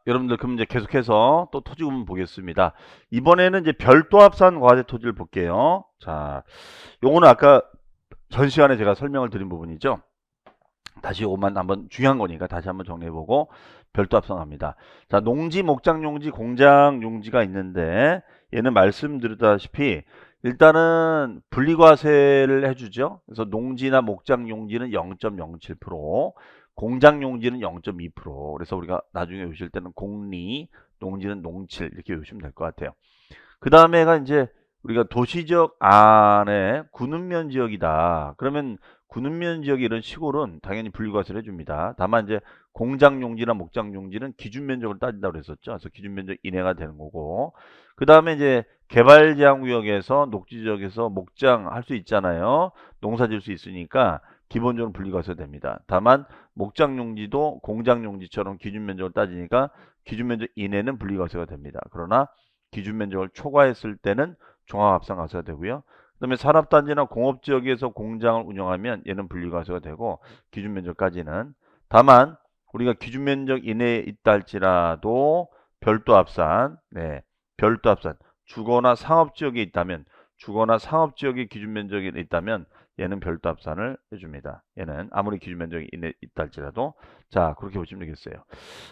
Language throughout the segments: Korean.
여러분들 그럼 이제 계속해서 또 토지 구분 보겠습니다. 이번에는 이제 별도 합산 과세 토지를 볼게요. 자, 요거는 아까 전 시간에 제가 설명을 드린 부분이죠. 다시 요것만 한번 중요한 거니까 다시 한번 정리해보고 별도 합산합니다. 자, 농지, 목장 용지, 공장 용지가 있는데 얘는 말씀드렸다시피 일단은 분리과세를 해주죠. 그래서 농지나 목장 용지는 0.07%, 공장 용지는 0.2%. 그래서 우리가 나중에 오실 때는 공리, 농지는 농칠 이렇게 외우시면 될 것 같아요. 그 다음에가 이제 우리가 도시적 안에 군읍면 지역이다. 그러면 군읍면 지역이 이런 시골은 당연히 분리과세를 해줍니다. 다만 이제 공장 용지나 목장 용지는 기준 면적을 따진다고 그랬었죠. 그래서 기준 면적 이내가 되는 거고. 그 다음에 이제 개발 제한 구역에서 녹지 지역에서 목장 할 수 있잖아요. 농사 지을 수 있으니까 기본적으로 분리과세 됩니다. 다만 목장 용지도 공장 용지처럼 기준 면적을 따지니까 기준 면적 이내는 분리과세가 됩니다. 그러나 기준 면적을 초과했을 때는 종합합산과세가 되고요. 그다음에 산업단지나 공업지역에서 공장을 운영하면 얘는 분리과세가 되고 기준 면적까지는. 다만 우리가 기준 면적 이내에 있다 할지라도 별도 합산, 별도 합산, 주거나 상업지역에 있다면, 주거나 상업지역의 기준 면적이 있다면 얘는 별도 합산을 해줍니다. 얘는 아무리 기준 면적이 이내에 있다 할지라도. 자, 그렇게 보시면 되겠어요.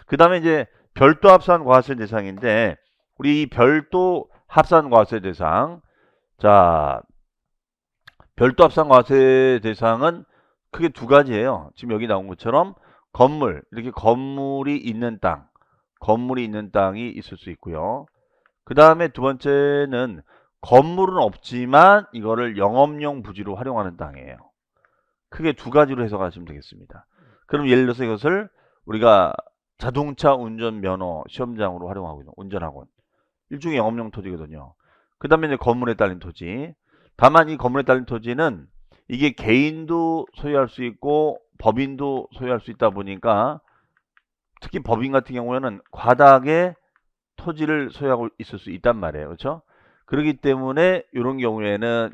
그 다음에 이제 별도 합산 과세 대상인데 우리 이 별도 합산 과세 대상, 자, 별도 합산 과세 대상은 크게 두 가지예요. 지금 여기 나온 것처럼 건물, 이렇게 건물이 있는 땅, 건물이 있는 땅이 있을 수 있고요. 그 다음에 두 번째는 건물은 없지만 이거를 영업용 부지로 활용하는 땅이에요. 크게 두 가지로 해석하시면 되겠습니다. 그럼 예를 들어서 이것을 우리가 자동차 운전 면허 시험장으로 활용하고 있는 운전학원. 일종의 영업용 토지거든요. 그 다음에 이제 건물에 딸린 토지. 다만 이 건물에 딸린 토지는 이게 개인도 소유할 수 있고 법인도 소유할 수 있다 보니까 특히 법인 같은 경우에는 과다하게 토지를 소유하고 있을 수 있단 말이에요. 그렇죠? 그렇기 때문에 이런 경우에는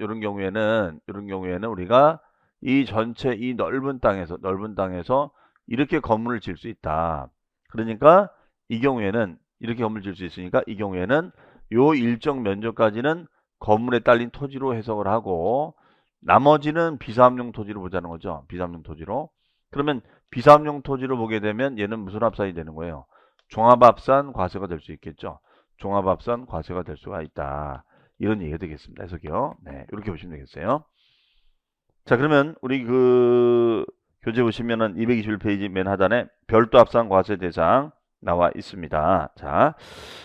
우리가 이 전체 이 넓은 땅에서 이렇게 건물을 지을 수 있다. 그러니까 이 경우에는 이렇게 건물을 지을 수 있으니까 이 경우에는 요 일정 면적까지는 건물에 딸린 토지로 해석을 하고 나머지는 비사업용 토지로 보자는 거죠. 비사업용 토지로. 그러면 비사업용 토지로 보게 되면 얘는 무슨 합산이 되는 거예요? 종합합산 과세가 될 수 있겠죠. 종합합산 과세가 될 수가 있다. 이런 얘기가 되겠습니다. 해석이요. 네, 이렇게 보시면 되겠어요. 자, 그러면 우리 그 교재 보시면은 221페이지 맨 하단에 별도 합산 과세 대상 나와 있습니다. 자,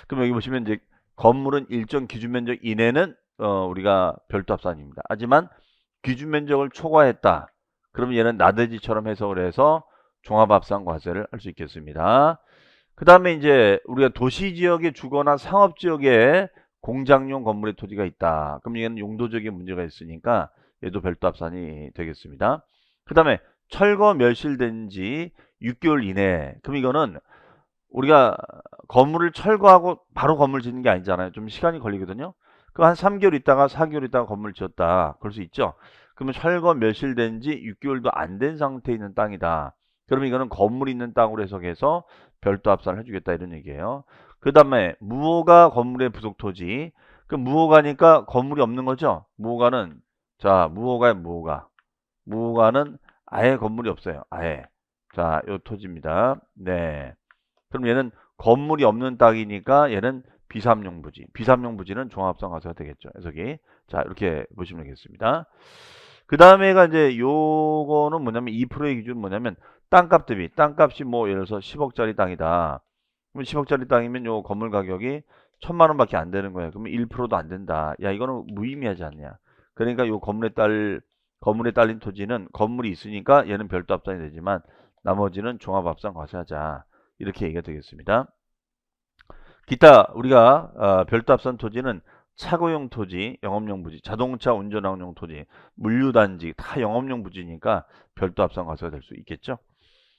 그럼 여기 보시면 이제 건물은 일정 기준 면적 이내는 우리가 별도 합산입니다. 하지만 기준 면적을 초과했다. 그러면 얘는 나대지처럼 해석을 해서 종합합산 과세를 할 수 있겠습니다. 그 다음에 이제 우리가 도시지역에 주거나 상업지역에 공장용 건물의 토지가 있다. 그럼 얘는 용도적인 문제가 있으니까 얘도 별도 합산이 되겠습니다. 그 다음에 철거 멸실된 지 6개월 이내. 그럼 이거는 우리가 건물을 철거하고 바로 건물 짓는 게 아니잖아요. 좀 시간이 걸리거든요. 그럼 한 3개월 있다가 4개월 있다가 건물 지었다. 그럴 수 있죠. 그러면 철거 멸실된 지 6개월도 안 된 상태에 있는 땅이다. 그러면 이거는 건물 있는 땅으로 해석해서 별도 합산을 해주겠다 이런 얘기예요. 그 다음에 무허가 건물의 부속 토지. 그 무허가니까 건물이 없는 거죠. 무허가는 자 무허가의 무허가. 무허가는 아예 건물이 없어요. 아예. 자, 요 토지입니다. 네. 그럼 얘는 건물이 없는 땅이니까 얘는 비삼용 부지. 비삼용 부지는 종합합산 과세가 되겠죠. 해석이. 자, 이렇게 보시면 되겠습니다. 그 다음에가 이제 요거는 뭐냐면 2%의 기준은 뭐냐면 땅값 대비. 땅값이 뭐 예를 들어서 10억짜리 땅이다. 그럼 10억짜리 땅이면 요 건물 가격이 1000만 원밖에 안 되는 거예요. 그러면 1%도 안 된다. 야, 이거는 무의미하지 않냐. 그러니까 요 건물에 딸린 토지는 건물이 있으니까 얘는 별도 합산이 되지만 나머지는 종합합산 과세하자. 이렇게 얘기가 되겠습니다. 기타 우리가 별도 합산 토지는 차고용 토지, 영업용 부지, 자동차 운전하용 토지, 물류단지 다 영업용 부지니까 별도 합산 과세가 될 수 있겠죠.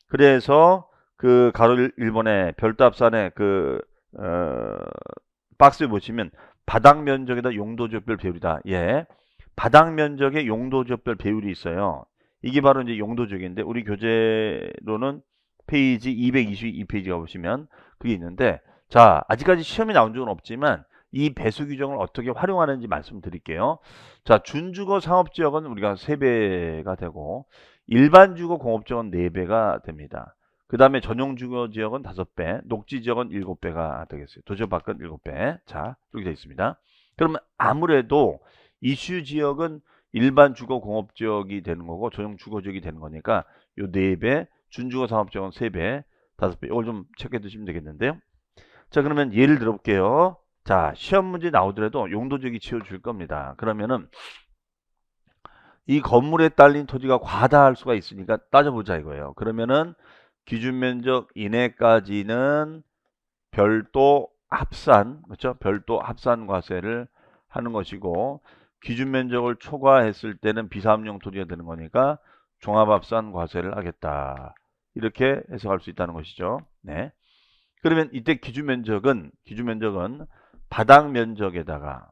그래서 그 가로 1번에 별도 합산의 그 박스에 보시면 바닥 면적에다 용도지역별 배율이다. 예, 바닥 면적에 용도지역별 배율이 있어요. 이게 바로 이제 용도지역인데 우리 교재로는 페이지 222페이지 가보시면 그게 있는데, 자, 아직까지 시험이 나온 적은 없지만 이 배수 규정을 어떻게 활용하는지 말씀드릴게요. 자, 준주거 상업지역은 우리가 3배가 되고 일반 주거 공업지역은 4배가 됩니다. 그 다음에 전용주거 지역은 5배, 녹지지역은 7배가 되겠어요. 도저 밖은 7배. 자, 이렇게 되어 있습니다. 그러면 아무래도 이슈 지역은 일반 주거 공업지역이 되는 거고 전용주거지역이 되는 거니까 요 4배, 준주거 상업지역은 3배, 5배. 이걸 좀 체크해 두시면 되겠는데요. 자, 그러면 예를 들어볼게요. 자, 시험 문제 나오더라도 용도지역이 지어줄 겁니다. 그러면은 이 건물에 딸린 토지가 과다할 수가 있으니까 따져보자 이거예요. 그러면은 기준 면적 이내까지는 별도 합산, 그렇죠? 별도 합산 과세를 하는 것이고 기준 면적을 초과했을 때는 비사업용 토지가 되는 거니까 종합 합산 과세를 하겠다. 이렇게 해석할 수 있다는 것이죠. 네. 그러면 이때 기준 면적은 바닥 면적에다가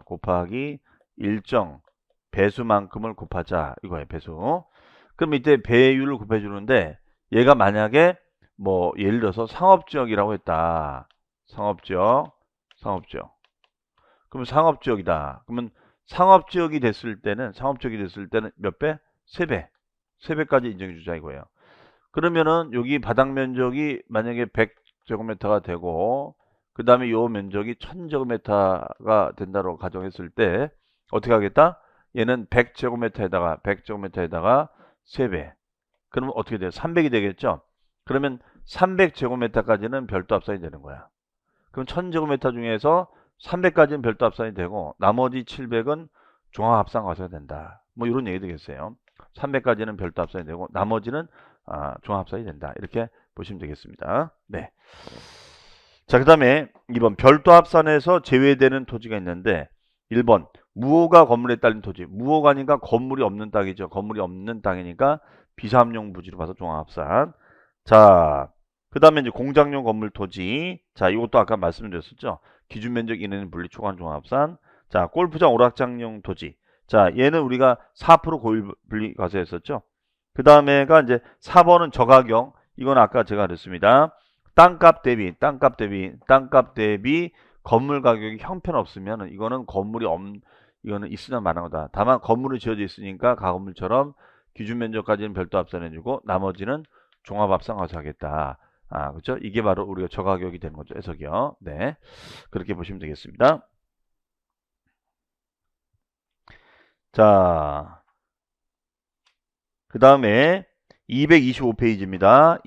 곱하기 일정 배수만큼을 곱하자 이거예요. 배수. 그럼 이때 배율을 곱해 주는데 얘가 만약에 뭐 예를 들어서 상업지역이라고 했다. 상업지역. 그러면 상업지역이다. 그러면 상업지역이 됐을 때는 몇 배? 3배. 3배까지 인정해 주자 이거예요. 그러면은 여기 바닥 면적이 만약에 100제곱미터가 되고 그 다음에 요 면적이 1000제곱미터가 된다고 가정했을 때 어떻게 하겠다? 얘는 100제곱미터에다가 3배. 그러면 어떻게 돼요? 300이 되겠죠? 그러면 300제곱미터까지는 별도 합산이 되는 거야. 그럼 1000제곱미터 중에서 300까지는 별도 합산이 되고 나머지 700은 종합 합산 과세가 된다. 뭐 이런 얘기 되겠어요. 300까지는 별도 합산이 되고 나머지는 종합 합산이 된다. 이렇게 보시면 되겠습니다. 네. 자, 그 다음에 2번 별도 합산에서 제외되는 토지가 있는데 1번 무호가 건물에 딸린 토지. 무호가 아니까 건물이 없는 땅이죠. 건물이 없는 땅이니까 비사업용 부지로 봐서 종합 합산. 자, 그 다음에 이제 공장용 건물 토지. 자, 이것도 아까 말씀드렸었죠. 기준 면적 이내는 분리 초과한 종합 합산. 자, 골프장 오락장용 토지. 자, 얘는 우리가 4% 고일 분리 과세했었죠. 그 다음에가 이제 4번은 저가경. 이건 아까 제가 그랬습니다. 땅값 대비 건물 가격이 형편없으면 이거는 이거는 있으나 마는 거다. 다만 건물이 지어져 있으니까 가건물처럼 기준 면적까지는 별도 합산해주고 나머지는 종합 합산 과세하겠다. 그렇죠? 이게 바로 우리가 저가격이 되는 거죠. 해석이요. 네, 그렇게 보시면 되겠습니다. 자, 그 다음에 225페이지입니다.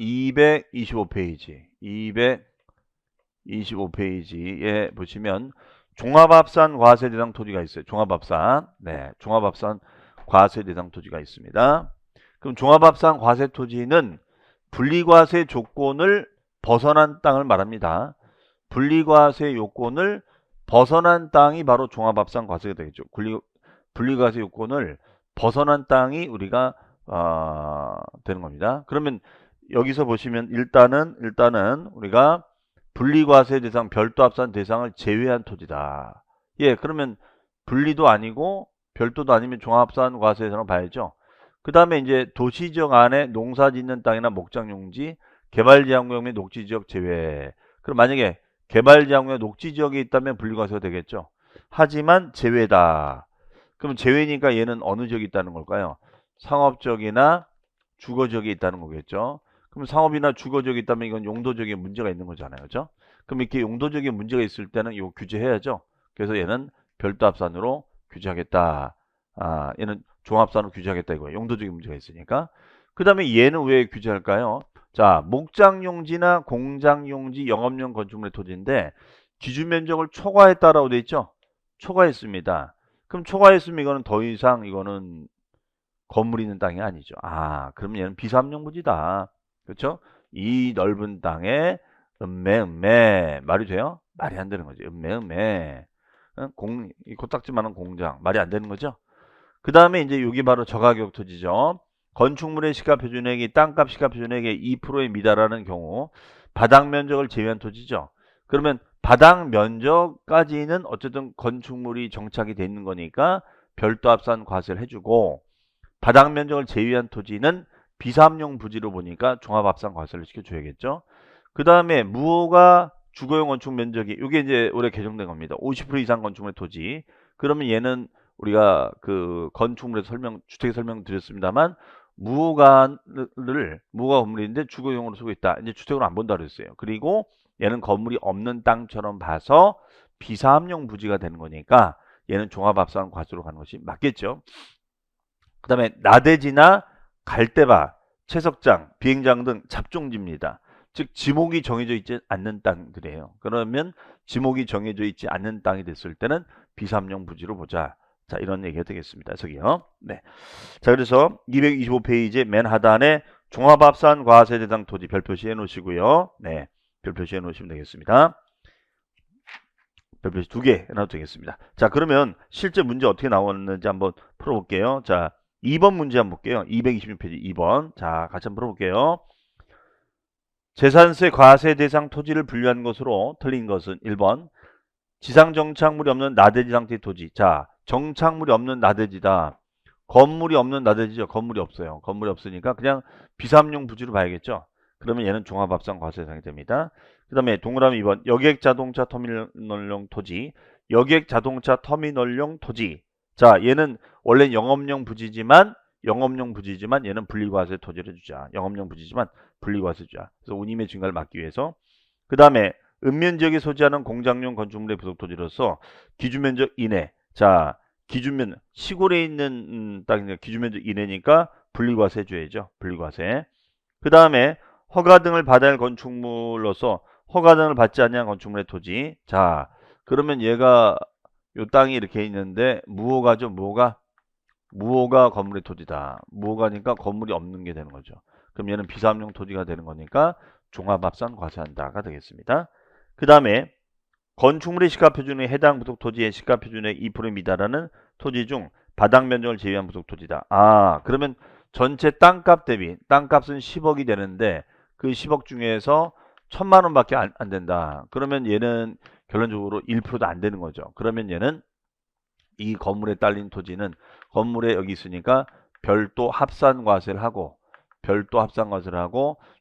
225페이지에 보시면 종합합산 과세 대상 토지가 있어요. 종합합산. 네, 종합합산 과세 대상 토지가 있습니다. 그럼 종합합산 과세 토지는 분리과세 조건을 벗어난 땅을 말합니다. 분리과세 요건을 벗어난 땅이 바로 종합합산 과세가 되겠죠. 분리과세 요건을 벗어난 땅이 우리가 되는 겁니다. 그러면 여기서 보시면 일단은 우리가 분리과세 대상, 별도 합산 대상을 제외한 토지다. 예, 그러면 분리도 아니고 별도도 아니면 종합합산 과세 대상을 봐야죠. 그 다음에 이제 도시지역 안에 농사 짓는 땅이나 목장용지, 개발지향구역 및 녹지지역 제외. 그럼 만약에 개발지향구역 녹지지역에 있다면 분리과세가 되겠죠. 하지만 제외다. 그럼 제외니까 얘는 어느 지역에 있다는 걸까요? 상업지역이나 주거지역에 있다는 거겠죠. 그럼 상업이나 주거지역에 있다면 이건 용도지역에 문제가 있는 거잖아요. 그렇죠? 그럼 이렇게 용도지역에 문제가 있을 때는 이거 규제해야죠. 그래서 얘는 별도 합산으로 규제하겠다. 얘는 종합산으로 규제하겠다 이거예요. 용도적인 문제가 있으니까. 그 다음에 얘는 왜 규제할까요? 자, 목장용지나 공장용지, 영업용 건축물의 토지인데 기준 면적을 초과했다라고 돼 있죠. 초과했습니다. 그럼 초과했으면 이거는 더 이상 이거는 건물 있는 땅이 아니죠. 그럼 얘는 비사업용 부지다. 그렇죠? 이 넓은 땅에 음매 말이 돼요? 말이 안 되는 거지. 음매 이 코딱지만한 공장 말이 안 되는 거죠. 그 다음에 이제 여기 바로 저가격 토지죠. 건축물의 시가표준액이 땅값 시가표준액의 2%에 미달하는 경우 바닥 면적을 제외한 토지죠. 그러면 바닥 면적까지는 어쨌든 건축물이 정착이 돼 있는 거니까 별도 합산 과세를 해주고 바닥 면적을 제외한 토지는 비사업용 부지로 보니까 종합합산 과세를 시켜줘야겠죠. 그 다음에 무허가 주거용 건축 면적이 이게 이제 올해 개정된 겁니다. 50% 이상 건축물의 토지. 그러면 얘는 우리가 그 건축물에 주택 설명 드렸습니다만 무허가 건물인데 주거용으로 쓰고 있다. 이제 주택으로 안 본다 그랬어요. 그리고 얘는 건물이 없는 땅처럼 봐서 비사업용 부지가 되는 거니까 얘는 종합합산 과세로 가는 것이 맞겠죠. 그 다음에 나대지나 갈대밭, 채석장, 비행장 등 잡종지입니다. 즉 지목이 정해져 있지 않는 땅들이에요. 그러면 지목이 정해져 있지 않는 땅이 됐을 때는 비사업용 부지로 보자. 자, 이런 얘기가 되겠습니다. 해석이요. 네. 자, 그래서 225페이지 맨 하단에 종합합산 과세 대상 토지 별표시 해 놓으시고요. 네. 별표시 해 놓으시면 되겠습니다. 별표시 2개 해놔도 되겠습니다. 자, 그러면 실제 문제 어떻게 나왔는지 한번 풀어볼게요. 자, 2번 문제 한번 볼게요. 226페이지 2번. 자, 같이 한번 풀어볼게요. 재산세 과세 대상 토지를 분류한 것으로 틀린 것은 1번 지상 정착물이 없는 나대지 상태의 토지. 자, 정착물이 없는 나대지다. 건물이 없는 나대지죠. 건물이 없어요. 건물이 없으니까 그냥 비사업용 부지로 봐야겠죠. 그러면 얘는 종합합산 과세 대상이 됩니다. 그 다음에 동그라미 2번 여객 자동차 터미널용 토지. 여객 자동차 터미널용 토지. 자, 얘는 원래 영업용 부지지만 얘는 분리과세 토지를 주자. 영업용 부지지만 분리과세 주자. 그래서 운임의 증가를 막기 위해서. 그 다음에 읍면지역에 소지하는 공장용 건축물의 부속 토지로서 기준면적 이내. 자, 기준면 시골에 있는 땅이니까 기준면적 이내니까 분리과세 줘야죠. 분리과세. 그 다음에 허가 등을 받아야 할 건축물로서 허가 등을 받지 않는 건축물의 토지. 자, 그러면 얘가 요 땅이 이렇게 있는데 무허가죠. 무허가 건물의 토지다. 무허가니까 건물이 없는 게 되는 거죠. 그럼 얘는 비사업용 토지가 되는 거니까 종합합산 과세한다가 되겠습니다. 그 다음에 건축물의 시가표준에 해당 부속 토지의 시가표준의 2%에 미달하는 토지 중 바닥 면적을 제외한 부속 토지다. 아, 그러면 전체 땅값 대비 땅값은 10억이 되는데 그 10억 중에서 1000만 원밖에 안 된다. 그러면 얘는 결론적으로 1%도 안 되는 거죠. 그러면 얘는 이 건물에 딸린 토지는 건물에 여기 있으니까 별도 합산 과세를 하고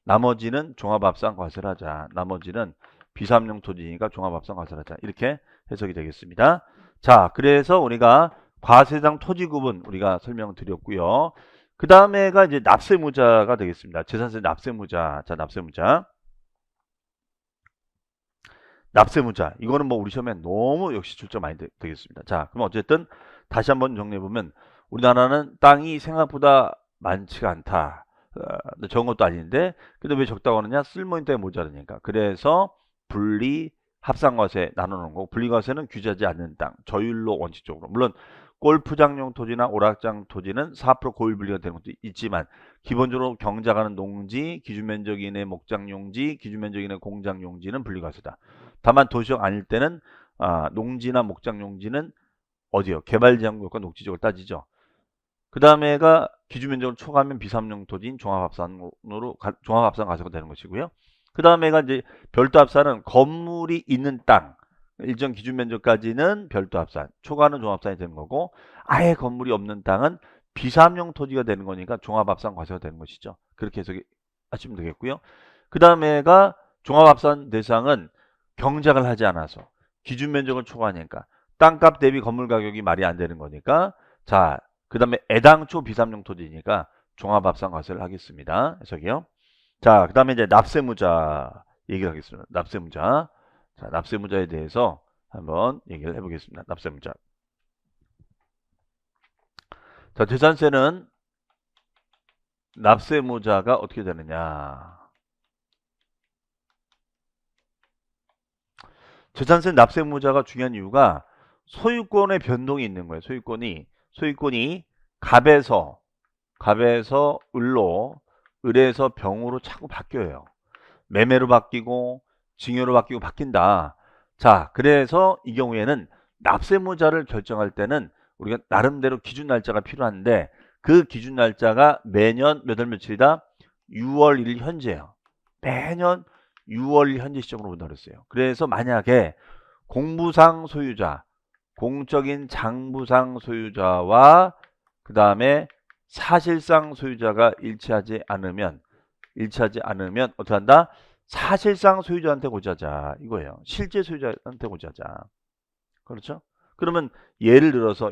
나머지는 종합합산 과세를 하자. 나머지는 비사업용 토지니까 종합합산 과세를 하자. 이렇게 해석이 되겠습니다. 자, 그래서 우리가 과세상 토지 구분 우리가 설명드렸고요. 그 다음에가 이제 납세무자가 되겠습니다. 재산세 납세무자. 자, 납세무자. 이거는 뭐 우리 시험에 너무 역시 출제 많이 되겠습니다. 자, 그럼 어쨌든 다시 한번 정리해보면 우리나라는 땅이 생각보다 많지가 않다. 적은 것도 아닌데 근데 왜 적다고 하느냐? 쓸모있는 땅이 모자르니까. 그래서 분리 합산과세 나누는 거고 분리과세는 규제하지 않는 땅. 저율로 원칙적으로. 물론 골프장용 토지나 오락장 토지는 4% 고율 분리가 되는 것도 있지만 기본적으로 경작하는 농지, 기준면적 이내 목장용지, 기준면적 이내 공장용지는 분리과세다. 다만 도시형 아닐 때는 농지나 목장용지는 어디요? 개발지향구역과 녹지지역을 따지죠. 그 다음에가 기준면적을 초과하면 비사업용 토지인 종합합산 과세가 되는 것이고요. 그 다음에가 이제 별도 합산은 건물이 있는 땅 일정 기준 면적까지는 별도 합산, 초과는 종합합산이 되는 거고 아예 건물이 없는 땅은 비사업용 토지가 되는 거니까 종합합산 과세가 되는 것이죠. 그렇게 해석하시면 되겠고요. 그 다음에가 종합합산 대상은 경작을 하지 않아서 기준 면적을 초과하니까 땅값 대비 건물 가격이 말이 안 되는 거니까 자, 그 다음에 애당초 비사업용 토지니까 종합합산 과세를 하겠습니다. 해석이요. 자, 그 다음에 이제 납세무자 얘기를 하겠습니다. 납세무자. 자, 납세무자에 대해서 한번 얘기를 해보겠습니다. 납세무자. 자, 재산세는 납세무자가 어떻게 되느냐. 재산세 납세무자가 중요한 이유가 소유권의 변동이 있는 거예요. 소유권이 갑에서 을로, 을에서 병으로 자꾸 바뀌어요. 매매로 바뀌고 증여로 바뀌고 바뀐다. 자, 그래서 이 경우에는 납세무자를 결정할 때는 우리가 나름대로 기준 날짜가 필요한데 그 기준 날짜가 매년 몇 월 며칠이다? 6월 1일 현재예요. 매년 6월 1일 현재 시점으로 본다고 그랬어요. 그래서 만약에 공부상 소유자, 공적인 장부상 소유자와 그 다음에 사실상 소유자가 일치하지 않으면 어떻게 한다? 사실상 소유자한테 고지하자 이거예요. 실제 소유자한테 고지하자. 그렇죠? 그러면 예를 들어서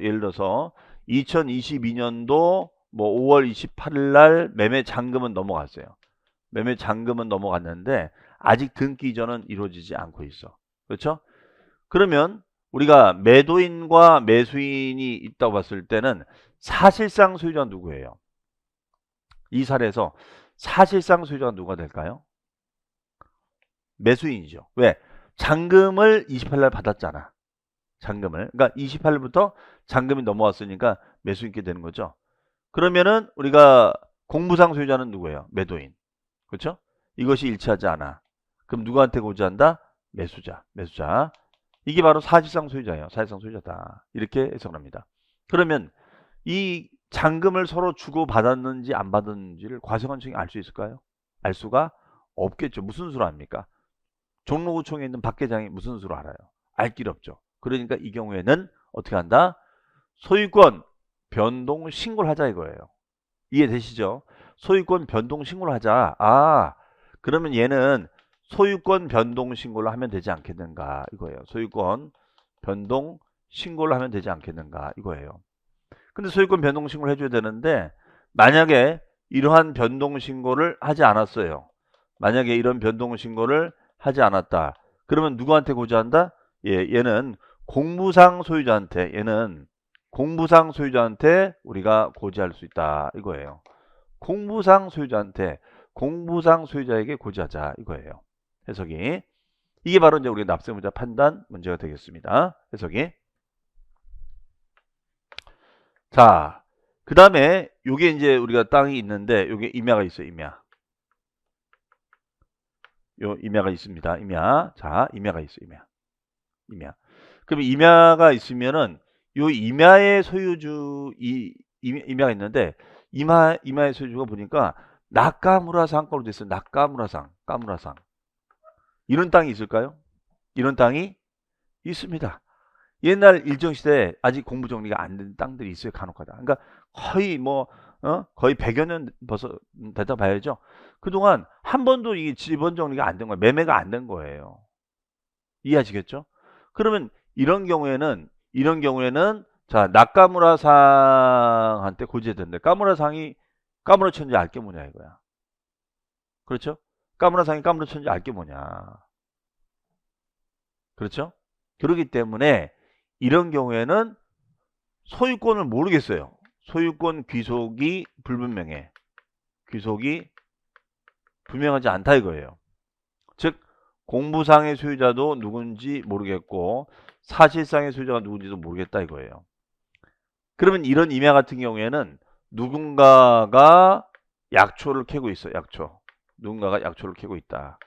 2022년도 뭐 5월 28일 날 매매 잔금은 넘어갔어요. 매매 잔금은 넘어갔는데 아직 등기 이전은 이루어지지 않고 있어. 그렇죠? 그러면 우리가 매도인과 매수인이 있다고 봤을 때는 사실상 소유자는 누구예요? 이 사례에서 사실상 소유자가 누가 될까요? 매수인이죠. 왜? 잔금을 28일 날 받았잖아. 잔금을. 그러니까 28일부터 잔금이 넘어왔으니까 매수인께 되는 거죠. 그러면은 우리가 공부상 소유자는 누구예요? 매도인. 그렇죠? 이것이 일치하지 않아. 그럼 누구한테 고지한다? 매수자. 이게 바로 사실상 소유자예요. 사실상 소유자다. 이렇게 해석을 합니다. 그러면 이 잔금을 서로 주고 받았는지 안 받았는지를 과세관청이 알 수 있을까요? 알 수가 없겠죠. 무슨 수로 압니까? 종로구청에 있는 박 계장이 무슨 수로 알아요? 알 길 없죠. 그러니까 이 경우에는 어떻게 한다? 소유권 변동 신고를 하자 이거예요. 이해되시죠? 소유권 변동 신고를 하자. 아, 그러면 얘는 소유권 변동 신고를 하면 되지 않겠는가 이거예요. 소유권 변동 신고를 하면 되지 않겠는가 이거예요. 근데 소유권 변동 신고를 해줘야 되는데 만약에 이러한 변동 신고를 하지 않았어요. 만약에 이런 변동 신고를 하지 않았다. 그러면 누구한테 고지한다? 얘는 공부상 소유자한테 우리가 고지할 수 있다 이거예요. 공부상 소유자에게 고지하자 이거예요. 해석이. 이게 바로 이제 우리 납세무자 판단 문제가 되겠습니다. 해석이. 자, 그 다음에 요게 이제 우리가 땅이 있는데 요게 임야가 있어요. 임야가 있습니다. 자, 임야가 있어요. 임야. 그럼 임야가 있으면은 요 임야의 소유주 임야가 있는데 임야의 소유주가 보니까 낙가무라상권으로 됐어요. 낙가무라상. 이런 땅이 있을까요? 이런 땅이 있습니다. 옛날 일정시대에 아직 공부 정리가 안 된 땅들이 있어요. 간혹가다. 그러니까 거의 거의 100여 년 벌써 됐다 봐야죠. 그동안 한 번도 이 지번 정리가 안 된 거예요. 매매가 안 된 거예요. 이해하시겠죠? 그러면 이런 경우에는 자, 낙가무라상한테 고지해야 되는데 까무라천지 알게 뭐냐 이거야. 그렇죠? 까무라상이 까무라천지 알게 뭐냐. 그렇죠? 그렇기 때문에 이런 경우에는 소유권을 모르겠어요. 소유권 귀속이 불분명해. 귀속이 분명하지 않다 이거예요. 즉 공부상의 소유자도 누군지 모르겠고 사실상의 소유자가 누군지도 모르겠다 이거예요. 그러면 이런 임야 같은 경우에는 누군가가 약초를 캐고 있어요. 누군가가 약초를 캐고 있다.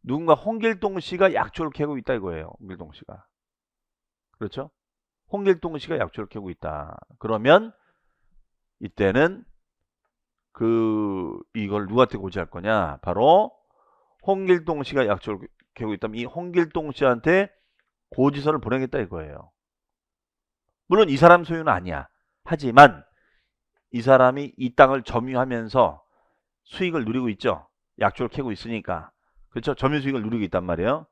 누군가 홍길동 씨가 약초를 캐고 있다 이거예요. 홍길동 씨가. 그렇죠? 홍길동 씨가 약초를 캐고 있다. 그러면 이때는 이걸 누구한테 고지할 거냐? 바로 홍길동 씨가 약초를 캐고 있다면 이 홍길동 씨한테 고지서를 보내겠다 이거예요. 물론 이 사람 소유는 아니야. 하지만 이 사람이 이 땅을 점유하면서 수익을 누리고 있죠. 약초를 캐고 있으니까. 그렇죠? 점유 수익을 누리고 있단 말이에요.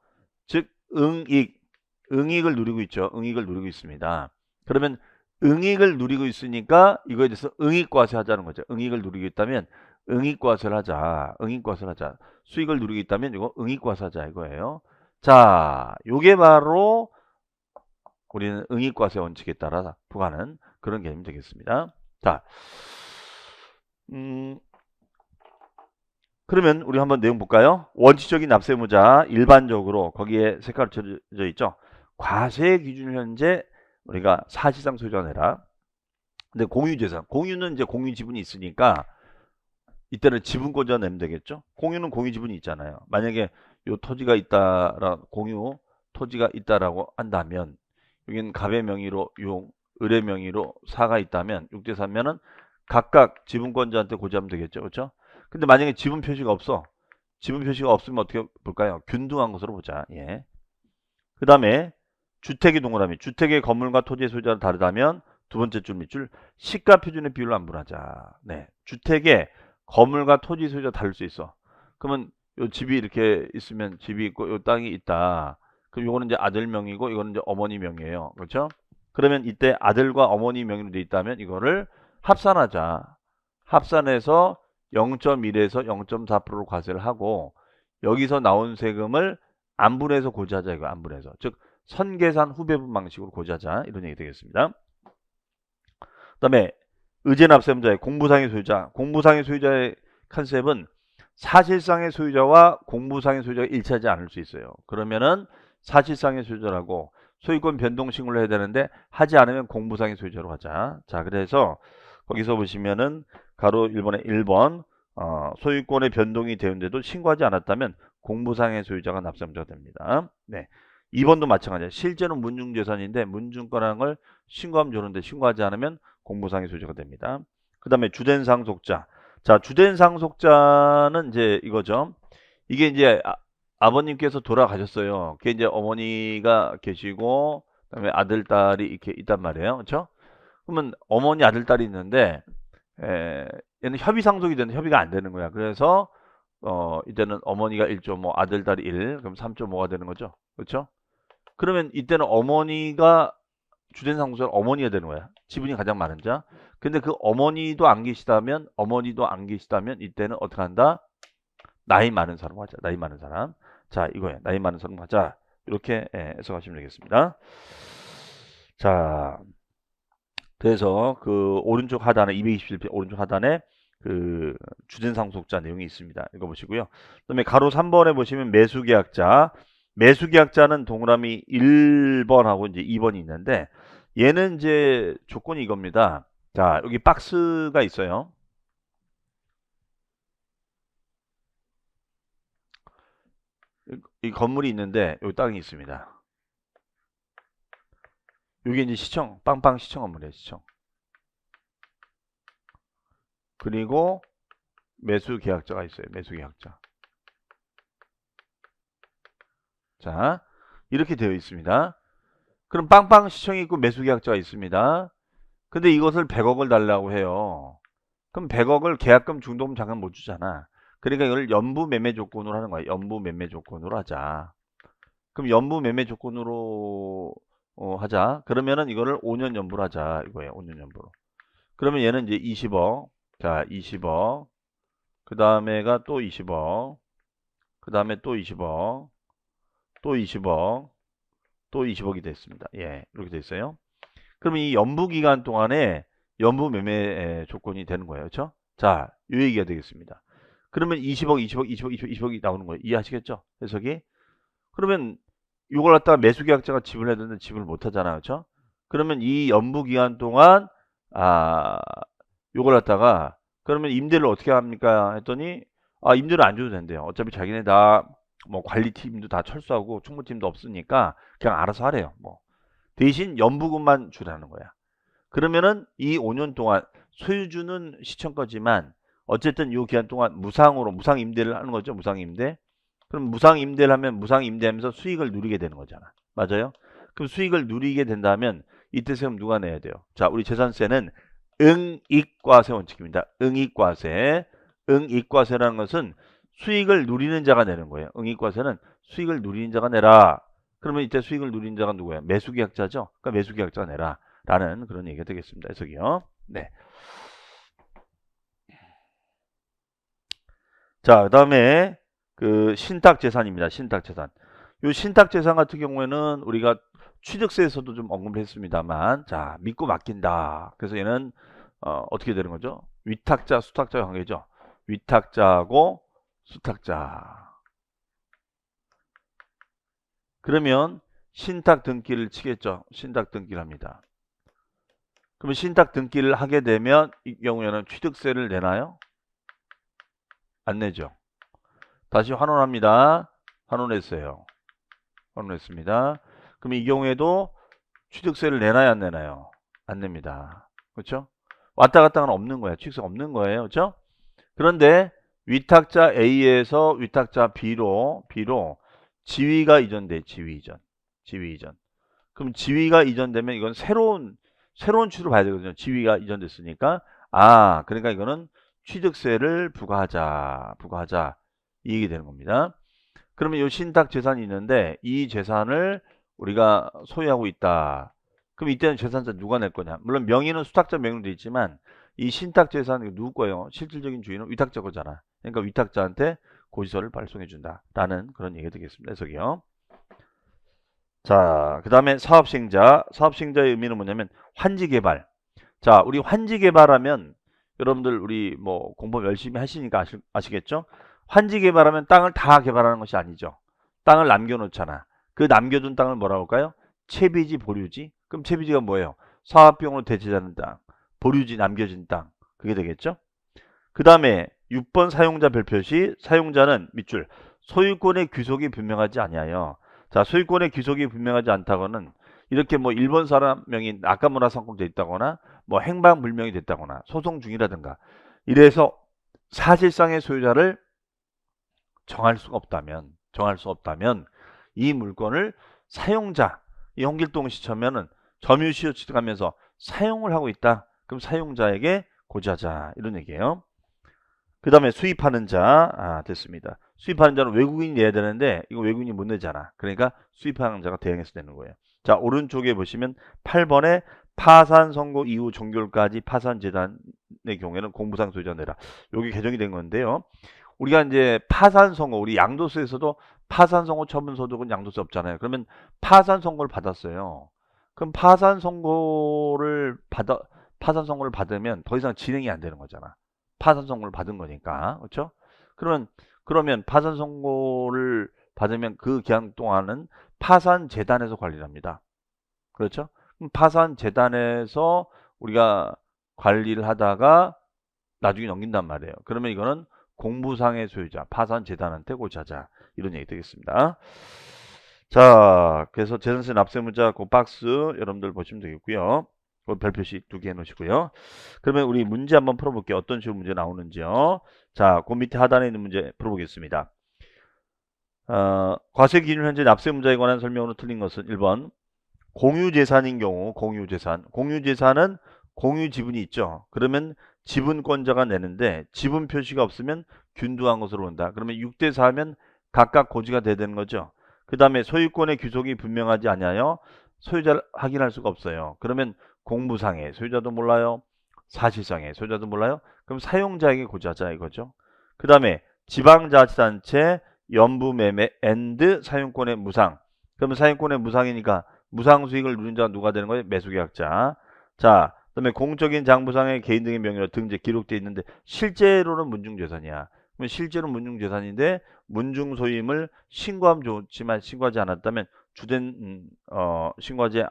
즉 응익을 누리고 있죠. 응익을 누리고 있습니다. 그러면 응익을 누리고 있으니까 이거에 대해서 응익과세 하자는 거죠. 응익을 누리고 있다면 응익과세를 하자. 수익을 누리고 있다면 이거 응익과세 하자 이거예요. 자, 요게 바로 우리는 응익과세 원칙에 따라 부과하는 그런 개념이 되겠습니다. 자, 그러면 우리 한번 내용 볼까요? 원칙적인 납세무자 일반적으로 거기에 색깔 쳐져 있죠. 과세 기준 현재 우리가 사실상 소유자가 내라. 근데 공유재산, 공유는 이제 공유 지분이 있으니까 이때는 지분권자 내면 되겠죠. 공유는 공유 지분이 있잖아요. 만약에 요 토지가 공유 토지가 있다라고 한다면 여기는 갑의 명의로 용, 을의 명의로 사가 있다면 6대 3면은 각각 지분권자한테 고지하면 되겠죠. 그렇죠? 근데 만약에 지분 표시가 없어. 지분 표시가 없으면 어떻게 볼까요? 균등한 것으로 보자. 예. 그 다음에 주택이 동그라미. 주택의 건물과 토지의 소유자가 다르다면 두 번째 줄 밑줄 시가 표준의 비율로 안분하자. 네. 주택의 건물과 토지 소유자 다를 수 있어. 그러면 요 집이 이렇게 있으면 집이 있고 요 땅이 있다. 그럼 요거는 이제 아들 명이고 이거는 이제 어머니 명이에요. 그렇죠? 그러면 이때 아들과 어머니 명의로 돼 있다면 이거를 합산하자. 합산해서 0.1에서 0.4%로 과세를 하고 여기서 나온 세금을 안분해서 고지하자 이거 안분해서. 즉 선계산 후배분 방식으로 고지하자 이런 얘기 되겠습니다. 그다음에 의제납세자의 공부상의 소유자. 공부상의 소유자의 컨셉은 사실상의 소유자와 공부상의 소유자가 일치하지 않을 수 있어요. 그러면은 사실상의 소유자라고 소유권 변동 신고를 해야 되는데 하지 않으면 공부상의 소유자로 가자. 자, 그래서 거기서 보시면은 가로 1번에 1번 소유권의 변동이 되는데도 신고하지 않았다면 공부상의 소유자가 납세자가 됩니다. 네. 2번도 마찬가지야. 실제는 문중재산인데 문중권이라는 걸 신고하면 좋은데 신고하지 않으면 공부상의 소유자가 됩니다. 그 다음에 주된 상속자. 자, 주된 상속자는 이제 이거죠. 이게 이제 아버님께서 돌아가셨어요. 그게 이제 어머니가 계시고, 그다음에 아들, 딸이 이렇게 있단 말이에요. 그렇죠? 그러면 어머니, 아들, 딸이 있는데, 얘는 협의 상속이 되는 협의가 안 되는 거야. 그래서 이때는 어머니가 1.5, 아들, 딸이 1, 그럼 3.5가 되는 거죠. 그렇죠? 그러면 이때는 어머니가 주된 상속자는 어머니가 되는 거야. 지분이 가장 많은 자. 근데 그 어머니도 안 계시다면 이때는 어떻게 한다? 나이 많은 사람 하자. 나이 많은 사람. 자, 이거예요. 나이 많은 사람 하자. 이렇게 해석하시면 되겠습니다. 자, 그래서 그 오른쪽 하단에 227편 오른쪽 하단에 그 주된 상속자 내용이 있습니다. 읽어보시고요. 그다음에 가로 3번에 보시면 매수계약자. 매수계약자는 동그라미 1번하고 이제 2번이 있는데 얘는 이제 조건이 이겁니다. 자, 여기 박스가 있어요. 이 건물이 있는데 여기 땅이 있습니다. 여기 이제 시청, 빵빵 시청 건물이에요. 시청. 그리고 매수계약자가 있어요. 매수계약자. 자, 이렇게 되어 있습니다. 그럼 빵빵 시청이 있고 매수계약자가 있습니다. 근데 이것을 100억을 달라고 해요. 그럼 100억을 계약금, 중도금, 자금 못 주잖아. 그러니까 이걸 연부 매매 조건으로 하는 거야. 연부 매매 조건으로 하자. 그럼 연부 매매 조건으로 하자. 그러면은 이거를 5년 연부로 하자. 이거예요. 5년 연부로. 그러면 얘는 이제 20억. 자, 20억. 그 다음에가 또 20억. 그 다음에 또 20억. 또 20억. 또 20억이 됐습니다. 예, 이렇게 됐어요. 그러면 이 연부 기간 동안에 연부 매매 조건이 되는 거예요. 그렇죠? 자, 이 얘기가 되겠습니다. 그러면 20억, 20억, 20억, 20억, 20억이 나오는 거예요. 이해하시겠죠? 해석이? 그러면 이걸 갖다가 매수계약자가 지불해야 되는데 지불을 못 하잖아요. 그렇죠? 그러면 이 연부 기간 동안 이걸 갖다가 그러면 임대를 어떻게 합니까? 했더니 임대를 안 줘도 된대요. 어차피 자기네 다 뭐 관리팀도 다 철수하고 총무팀도 없으니까 그냥 알아서 하래요. 뭐 대신 연부금만 주라는 거야. 그러면은 이 5년 동안 소유주는 시청 거지만 어쨌든 이 기간 동안 무상으로 무상 임대를 하는 거죠. 무상 임대. 그럼 무상 임대를 하면 무상 임대하면서 수익을 누리게 되는 거잖아. 맞아요? 그럼 수익을 누리게 된다면 이때 세금 누가 내야 돼요? 자, 우리 재산세는 응익과세 원칙입니다. 응익과세. 응익과세라는 것은 수익을 누리는 자가 내는 거예요. 응익과세는 수익을 누리는 자가 내라. 그러면 이때 수익을 누리는 자가 누구예요? 매수계약자죠. 그러니까 매수계약자가 내라. 라는 그런 얘기가 되겠습니다. 해석이요. 네. 자, 그 다음에 그 신탁재산입니다. 신탁재산. 요 신탁재산 같은 경우에는 우리가 취득세에서도 좀 언급을 했습니다만, 자, 믿고 맡긴다. 그래서 얘는 어떻게 되는 거죠? 위탁자, 수탁자 관계죠. 위탁자하고 수탁자. 그러면 신탁 등기를 치겠죠. 신탁 등기를 합니다. 그러면 신탁 등기를 하게 되면 이 경우에는 취득세를 내나요? 안 내죠. 다시 환원합니다. 환원했어요. 환원했습니다. 그럼 이 경우에도 취득세를 내나요? 안 내나요? 안 냅니다. 그렇죠? 왔다 갔다는 없는 거예요. 취득세 없는 거예요. 그렇죠? 그런데 위탁자 A에서 위탁자 B로 지위가 이전돼. 지위 이전. 그럼 지위가 이전되면 이건 새로운 새로운 취지로 봐야 되거든요. 지위가 이전됐으니까. 아, 그러니까 이거는 취득세를 부과하자. 이 얘기 되는 겁니다. 그러면 이 신탁 재산이 있는데 이 재산을 우리가 소유하고 있다. 그럼 이때는 재산세 누가 낼 거냐? 물론 명의는 수탁자 명의로 돼 있지만 이 신탁 재산이 누구 거예요? 실질적인 주인은 위탁자 거잖아. 그러니까 위탁자한테 고지서를 발송해 준다라는 그런 얘기가 되겠습니다. 해석이요. 자, 그 다음에 사업시행자. 사업시행자의 의미는 뭐냐면 환지개발. 자, 우리 환지개발하면 여러분들 우리 뭐 공부 열심히 하시니까 아시겠죠? 환지개발하면 땅을 다 개발하는 것이 아니죠. 땅을 남겨놓잖아. 그 남겨둔 땅을 뭐라고 할까요? 채비지, 보류지. 그럼 채비지가 뭐예요? 사업비용으로 대체되는 땅. 보류지, 남겨진 땅. 그게 되겠죠? 그 다음에 6번 사용자 별표 시 사용자는 밑줄 소유권의 귀속이 분명하지 아니하여. 자, 소유권의 귀속이 분명하지 않다고는 이렇게 뭐 일본 사람 명의 나카무라 상권 돼 있다거나 뭐 행방불명이 됐다거나 소송 중이라든가 이래서 사실상의 소유자를 정할 수 없다면 이 물건을 사용자, 이 홍길동 시처면은 점유시효 취득하면서 사용을 하고 있다. 그럼 사용자에게 고지하자 이런 얘기예요. 그 다음에 수입하는 자, 됐습니다. 수입하는 자는 외국인이 내야 되는데 이거 외국인이 못 내잖아. 그러니까 수입하는 자가 대행해서 내는 거예요. 자, 오른쪽에 보시면 8번에 파산 선고 이후 종결까지 파산재단의 경우에는 공부상 소유자 내라. 여기 개정이 된 건데요. 우리가 이제 파산 선고, 우리 양도세에서도 파산 선고 처분 소득은 양도세 없잖아요. 그러면 파산 선고를 받았어요. 그럼 파산 선고를 받으면 더 이상 진행이 안 되는 거잖아. 파산 선고를 받은 거니까. 그렇죠? 그러면 파산 선고를 받으면 그 기간 동안은 파산 재단에서 관리를 합니다. 그렇죠? 그럼 파산 재단에서 우리가 관리를 하다가 나중에 넘긴단 말이에요. 그러면 이거는 공부상의 소유자, 파산 재단한테 고지하자. 이런 얘기 되겠습니다. 자, 그래서 재산세 납세문자 그 박스 여러분들 보시면 되겠고요. 그 별표시 2개 해놓으시고요. 그러면 우리 문제 한번 풀어볼게요. 어떤 식으로 문제 나오는지요. 자, 그 밑에 하단에 있는 문제 풀어보겠습니다. 과세 기준 현재 납세 문자에 관한 설명으로 틀린 것은 1번 공유재산인 경우 공유재산은 공유지분이 있죠. 그러면 지분권자가 내는데 지분 표시가 없으면 균등한 것으로 본다. 그러면 6대 4하면 각각 고지가 돼야 되는 거죠. 그 다음에 소유권의 귀속이 분명하지 아니하여 소유자를 확인할 수가 없어요. 그러면 공부상의 소유자도 몰라요. 사실상의 소유자도 몰라요. 그럼 사용자에게 고지하자 이거죠. 그 다음에 지방자치단체 연부매매 앤드 사용권의 무상. 그러면 사용권의 무상이니까 무상수익을 누린 자가 누가 되는 거예요? 매수계약자. 자, 그 다음에 공적인 장부상의 개인 등의 명의로 등재 기록되어 있는데 실제로는 문중재산이야. 그러면 실제로 문중재산인데 문중소임을 신고하면 좋지만 신고하지 않았다면 주된 신고하지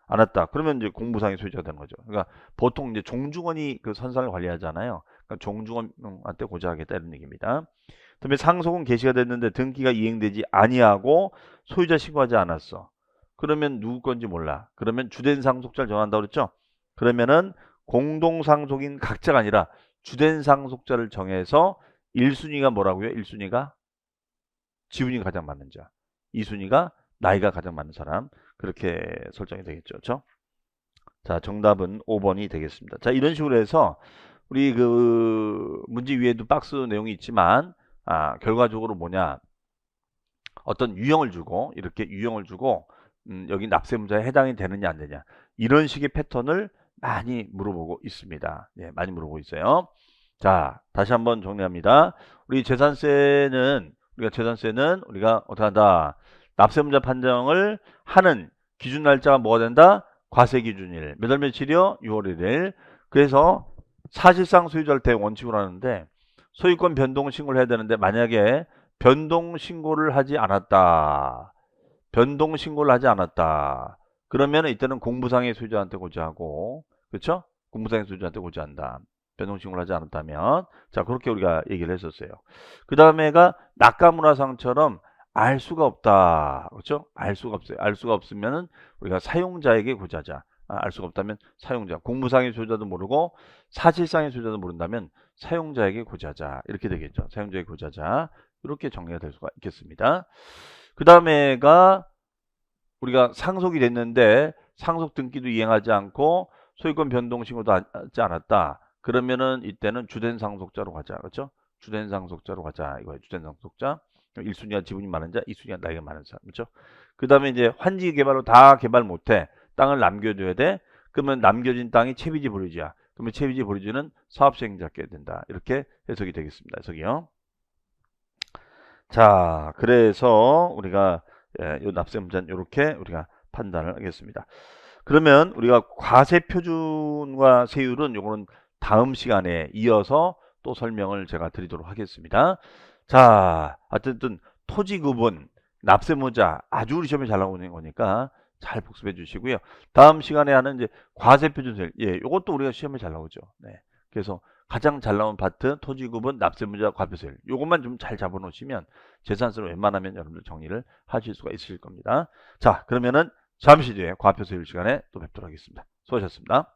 않았다. 그러면 이제 공부상의 소유자가 되는 거죠. 그러니까 보통 이제 종중원이 그 선상을 관리하잖아요. 그러니까 종중원한테 고지하겠다 이런 얘기입니다. 그다음에 상속은 개시가 됐는데 등기가 이행되지 아니하고 소유자 신고하지 않았어. 그러면 누구 건지 몰라. 그러면 주된 상속자를 정한다고 그랬죠? 그러면은 공동 상속인 각자가 아니라 주된 상속자를 정해서 1순위가 뭐라고요? 1순위가 지분이 가장 많은 자. 2순위가 나이가 가장 많은 사람. 그렇게 설정이 되겠죠. 그렇죠? 자, 정답은 5번이 되겠습니다. 자, 이런 식으로 해서 우리 그 문제 위에도 박스 내용이 있지만 결과적으로 뭐냐? 어떤 유형을 주고 이렇게 유형을 주고 여기 납세 문자에 해당이 되느냐 안 되냐 이런 식의 패턴을 많이 물어보고 있습니다. 네, 많이 물어보고 있어요. 자, 다시 한번 정리합니다. 우리가 재산세는 우리가 어떻게 한다? 납세 문자 판정을 하는 기준 날짜가 뭐가 된다? 과세 기준일. 몇 월 며칠이요? 6월 1일. 그래서 사실상 소유자를 대원칙으로 하는데 소유권 변동 신고를 해야 되는데 만약에 변동 신고를 하지 않았다. 그러면 이때는 공부상의 소유자한테 고지하고, 그렇죠? 공부상의 소유자한테 고지한다. 변동 신고를 하지 않았다면, 자 그렇게 우리가 얘기를 했었어요. 그 다음에가 낙가문화상처럼 알 수가 없다, 그렇죠? 알 수가 없어요. 알 수가 없으면은 우리가 사용자에게 고지하자. 알 수가 없다면 사용자, 공부상의 소유자도 모르고 사실상의 소유자도 모른다면 사용자에게 고지하자 이렇게 되겠죠. 사용자에게 고지하자. 이렇게 정리가 될 수가 있겠습니다. 그 다음에가 우리가 상속이 됐는데 상속 등기도 이행하지 않고 소유권 변동 신고도 하지 않았다. 그러면은 이때는 주된 상속자로 가자. 그렇죠? 주된 상속자로 가자. 이거예요. 주된 상속자. 1순위가 지분이 많은 자, 2순위가 나이가 많은 사람. 그렇죠? 그 다음에 이제 환지 개발로 다 개발 못해. 땅을 남겨줘야 돼. 그러면 남겨진 땅이 채비지 보류지야. 그러면 채비지 보류지는 사업수행자께 된다. 이렇게 해석이 되겠습니다. 해석이요. 자, 그래서 우리가 요 납세문자는 이렇게 우리가 판단을 하겠습니다. 그러면 우리가 과세 표준과 세율은 요거는 다음 시간에 이어서 또 설명을 제가 드리도록 하겠습니다. 자, 어쨌든 토지 구분, 납세문자 아주 우리 시험에 잘 나오는 거니까 잘 복습해 주시고요. 다음 시간에 하는 이제 과세 표준세율, 예, 요것도 우리가 시험에 잘 나오죠. 네. 그래서 가장 잘 나온 파트 토지 구분, 납세문자, 과표세율. 요것만 좀 잘 잡아 놓으시면 재산세로 웬만하면 여러분들 정리를 하실 수가 있으실 겁니다. 자, 그러면은 잠시 뒤에 과표세율 시간에 또 뵙도록 하겠습니다. 수고하셨습니다.